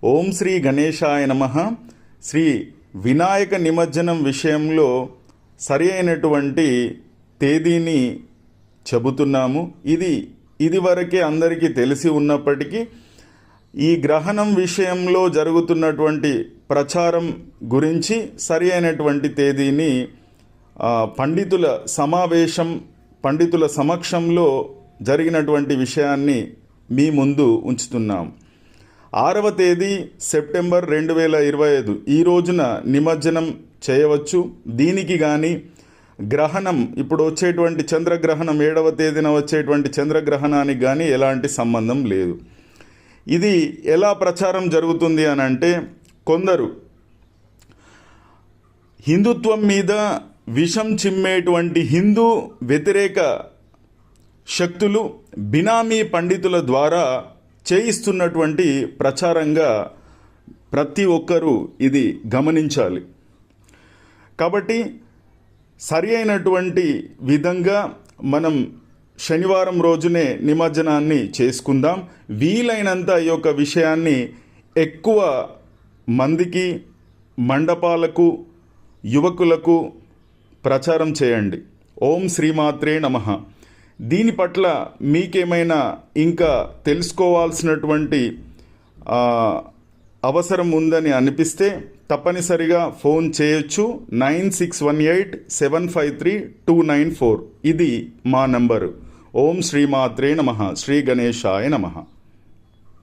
ఓం శ్రీ గణేశాయ నమః. శ్రీ వినాయక నిమజ్జనం విషయంలో సరి అయినటువంటి తేదీని చెబుతున్నాము. ఇదివరకే అందరికీ తెలిసి ఉన్నప్పటికీ ఈ గ్రహణం విషయంలో జరుగుతున్నటువంటి ప్రచారం గురించి సరి అయినటువంటి తేదీని పండితుల సమావేశం, పండితుల సమక్షంలో జరిగినటువంటి విషయాన్ని మీ ముందు ఉంచుతున్నాం. 6వ తేదీ సెప్టెంబర్ 2025 ఈ రోజున నిమజ్జనం చేయవచ్చు. దీనికి కానీ గ్రహణం, ఇప్పుడు వచ్చేటువంటి చంద్రగ్రహణం 7వ తేదీన వచ్చేటువంటి చంద్రగ్రహణానికి కానీ ఎలాంటి సంబంధం లేదు. ఇది ఎలా ప్రచారం జరుగుతుంది అని అంటే, కొందరు హిందుత్వం మీద విషం చిమ్మేటువంటి హిందూ వ్యతిరేక శక్తులు బినామీ పండితుల ద్వారా చేయిస్తున్నటువంటి ప్రచారంగా ప్రతి ఒక్కరూ ఇది గమనించాలి. కాబట్టి సరి అయినటువంటి విధంగా మనం శనివారం రోజునే నిమజ్జనాన్ని చేసుకుందాం. వీలైనంత ఈ యొక్క విషయాన్ని ఎక్కువ మందికి, మండపాలకు, యువకులకు ప్రచారం చేయండి. ఓం శ్రీమాత్రే నమః. దీని పట్ల మీకేమైనా ఇంకా తెలుసుకోవాల్సినటువంటి అవసరం ఉందని అనిపిస్తే తప్పనిసరిగా ఫోన్ చేయొచ్చు. 9618753294 ఇది మా నంబరు. ఓం శ్రీమాత్రే నమః. శ్రీ గణేశాయ నమః.